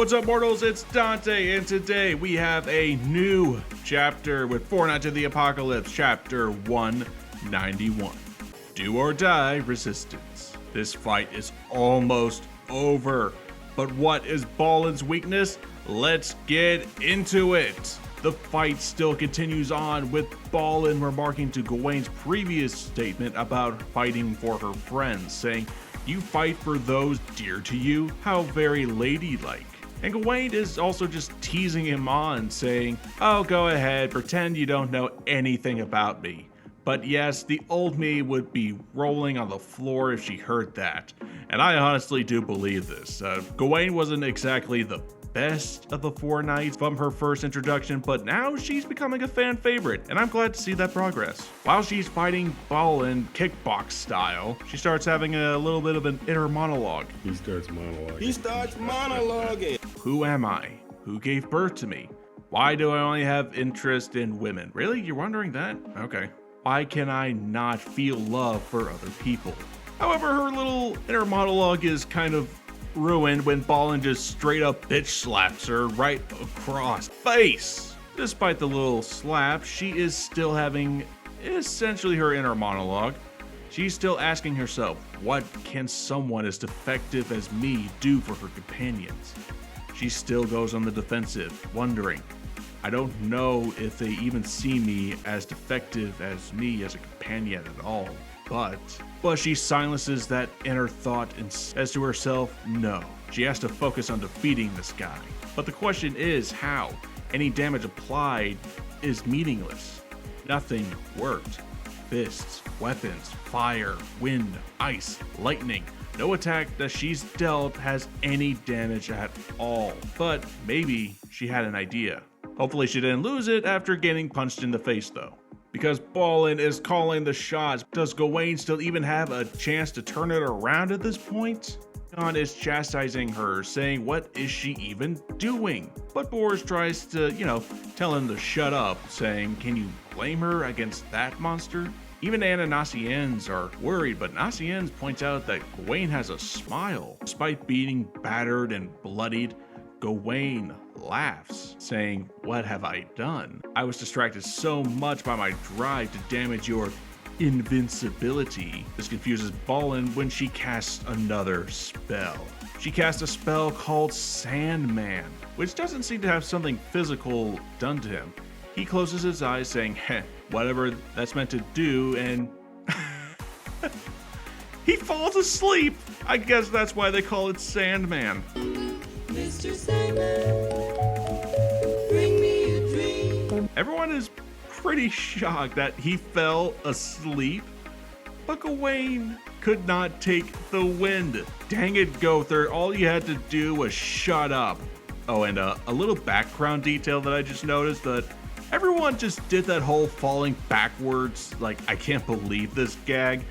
What's up, mortals? It's Dante, and today we have a new chapter with Four Knights of the Apocalypse, chapter 191. Do or die resistance. This fight is almost over, but what is Balin's weakness? Let's get into it. The fight still continues on, with Balin remarking to Gawain's previous statement about fighting for her friends, saying, "You fight for those dear to you? How very ladylike." And Gawain is also just teasing him on, saying, "Oh, go ahead, pretend you don't know anything about me." But yes, the old me would be rolling on the floor if she heard that. And I honestly do believe this. Gawain wasn't exactly the best of the four knights from her first introduction, but now she's becoming a fan favorite, and I'm glad to see that progress. While she's fighting Balin kickbox style, she starts having a little bit of an inner monologue. He starts monologuing. Who am I? Who gave birth to me? Why do I only have interest in women? Really? You're wondering that? Okay. Why can I not feel love for other people? However, her little inner monologue is kind of ruined when Balin just straight up bitch slaps her right across the face. Despite the little slap, she is still having essentially her inner monologue. She's still asking herself, what can someone as defective as me do for her companions? She still goes on the defensive, wondering, I don't know if they even see me as defective as me as a companion at all. But she silences that inner thought and says to herself, no, she has to focus on defeating this guy. But the question is how? Any damage applied is meaningless. Nothing worked. Fists, weapons, fire, wind, ice, lightning. No attack that she's dealt has any damage at all. But maybe she had an idea. Hopefully she didn't lose it after getting punched in the face though. Because Balin is calling the shots, does Gawain still even have a chance to turn it around at this point? Jon is chastising her, saying what is she even doing? But Boris tries to, tell him to shut up, saying, can you blame her against that monster? Even Anna and 𝐼𝐸𝐿 are worried, but 𝐼𝐸𝐿 points out that Gawain has a smile. Despite being battered and bloodied, Gawain laughs, saying, what have I done? I was distracted so much by my drive to damage your invincibility. This confuses Balin when she casts another spell. She casts a spell called Sandman, which doesn't seem to have something physical done to him. He closes his eyes, saying, heh, whatever that's meant to do, and he falls asleep. I guess that's why they call it Sandman. Mr. Sandman, bring me a dream. Everyone is pretty shocked that he fell asleep, but Gawain could not take the wind. Dang it, 𝐿, all you had to do was shut up. Oh, and a little background detail that I just noticed, that everyone just did that whole falling backwards, like, I can't believe this gag.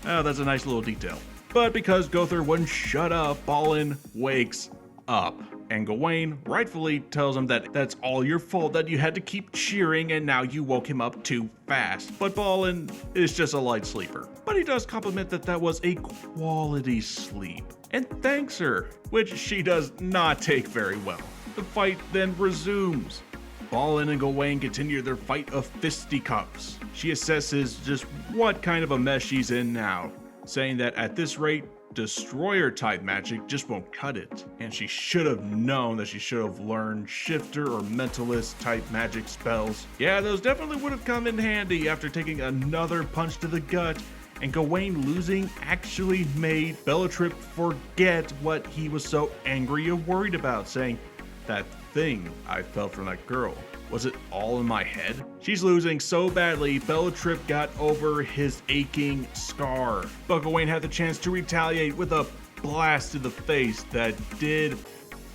Oh, that's a nice little detail. But because 𝐿 wouldn't shut up, Balin wakes up, and Gawain rightfully tells him that that's all your fault, that you had to keep cheering and now you woke him up too fast. But Balin is just a light sleeper. But he does compliment that was a quality sleep and thanks her, which she does not take very well. The fight then resumes. Balin and Gawain continue their fight of fisticuffs. She assesses just what kind of a mess she's in now, saying that at this rate, destroyer type magic just won't cut it, and she should have known that she should have learned shifter or mentalist type magic spells. Yeah, those definitely would have come in handy after taking another punch to the gut, and Gawain losing actually made Bellatrip forget what he was so angry and worried about, saying, that thing I felt from that girl, was it all in my head? She's losing so badly, Bellatrip got over his aching scar. But Gawain had the chance to retaliate with a blast to the face that did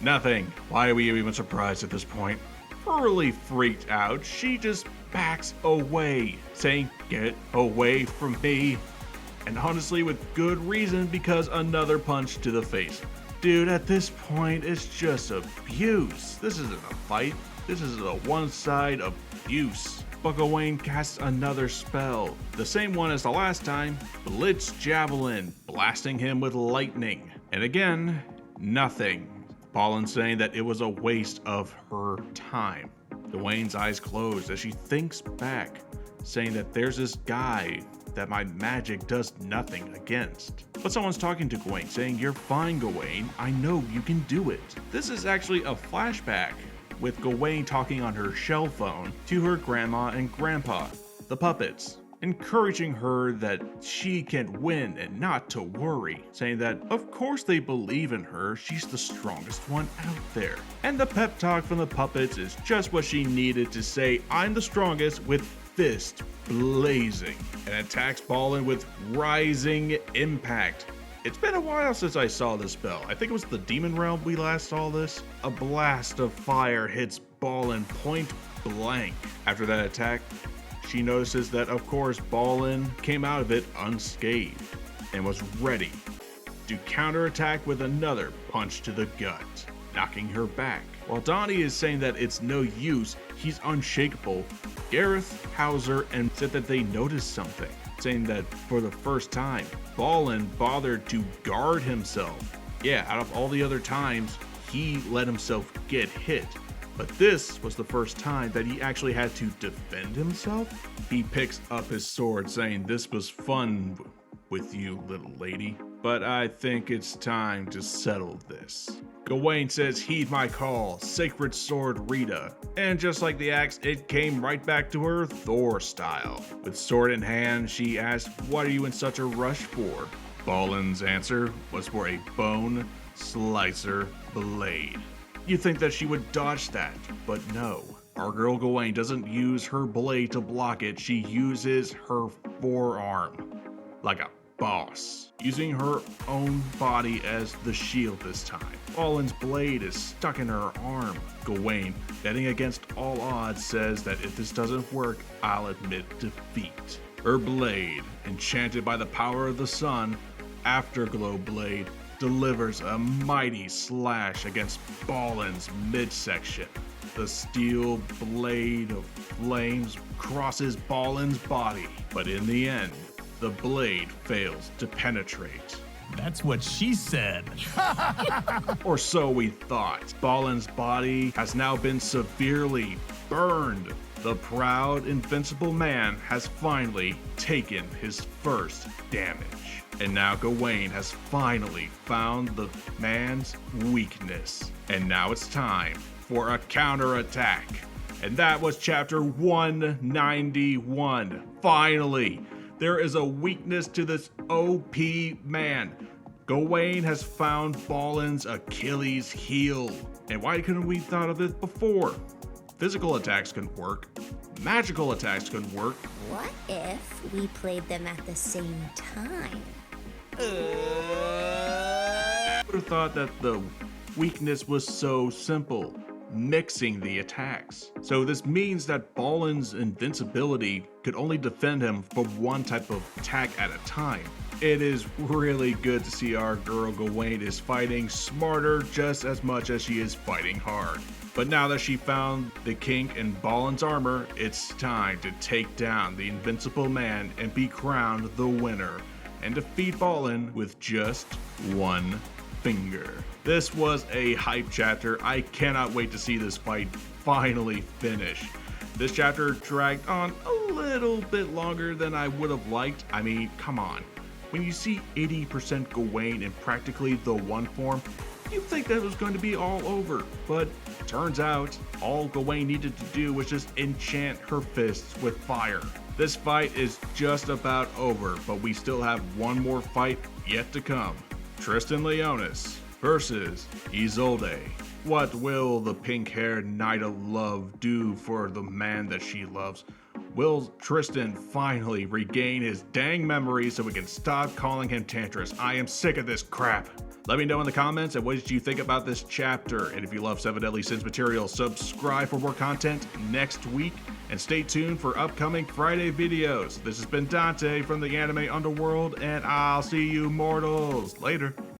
nothing. Why are we even surprised at this point? Thoroughly freaked out, she just backs away, saying, get away from me. And honestly, with good reason, because another punch to the face. Dude, at this point, it's just abuse. This isn't a fight. This is a one-side abuse. But Gawain casts another spell, the same one as the last time, Blitz Javelin, blasting him with lightning. And again, nothing. Balin saying that it was a waste of her time. Gawain's eyes close as she thinks back, saying that there's this guy that my magic does nothing against. But someone's talking to Gawain, saying, "You're fine, Gawain. I know you can do it." This is actually a flashback with Gawain talking on her shell phone to her grandma and grandpa, the puppets, encouraging her that she can win and not to worry, saying that of course they believe in her, she's the strongest one out there. And the pep talk from the puppets is just what she needed to say, "I'm the strongest," with fist blazing, and attacks Balin with rising impact. It's been a while since I saw this spell. I think it was the Demon Realm we last saw this. A blast of fire hits Balin point blank. After that attack, she notices that of course Balin came out of it unscathed and was ready to counterattack with another punch to the gut, knocking her back. While Donnie is saying that it's no use, he's unshakable, Gareth, Hauser, and said that they noticed something, saying that for the first time, Balin bothered to guard himself. Yeah, out of all the other times, he let himself get hit. But this was the first time that he actually had to defend himself. He picks up his sword, saying, "This was fun with you, little lady, but I think it's time to settle this." Gawain says, "Heed my call, sacred sword Rita." And just like the axe, it came right back to her Thor style. With sword in hand, she asked, "What are you in such a rush for?" Balin's answer was for a bone slicer blade. You'd think that she would dodge that, but no. Our girl Gawain doesn't use her blade to block it, she uses her forearm. Like a boss, using her own body as the shield this time. Balin's blade is stuck in her arm. Gawain, betting against all odds, says that if this doesn't work, I'll admit defeat. Her blade, enchanted by the power of the sun, Afterglow blade, delivers a mighty slash against Balin's midsection. The steel blade of flames crosses Balin's body, but in the end, the blade fails to penetrate. That's what she said. Or so we thought. Balin's body has now been severely burned. The proud, invincible man has finally taken his first damage. And now Gawain has finally found the man's weakness. And now it's time for a counterattack. And that was chapter 191. Finally, there is a weakness to this OP man. Gawain has found Balin's Achilles heel. And why couldn't we thought of this before? Physical attacks can work. Magical attacks can work. What if we played them at the same time? I would have thought that the weakness was so simple. Mixing the attacks. So this means that Balin's invincibility could only defend him from one type of attack at a time. It is really good to see our girl Gawain is fighting smarter just as much as she is fighting hard. But now that she found the kink in Balin's armor, it's time to take down the invincible man and be crowned the winner and defeat Balin with just one finger. This was a hype chapter. I cannot wait to see this fight finally finish. This chapter dragged on a little bit longer than I would have liked. I mean, come on. When you see 80% Gawain in practically the one form, you'd think that was going to be all over. But turns out, all Gawain needed to do was just enchant her fists with fire. This fight is just about over, but we still have one more fight yet to come. Tristan Leonis versus Isolde. What will the pink-haired Knight of Love do for the man that she loves? Will Tristan finally regain his dang memory so we can stop calling him Tantris? I am sick of this crap. Let me know in the comments and what did you think about this chapter. And if you love 7 Deadly Sins material, subscribe for more content next week. And stay tuned for upcoming Friday videos. This has been Dante from the Anime Underworld, and I'll see you mortals later.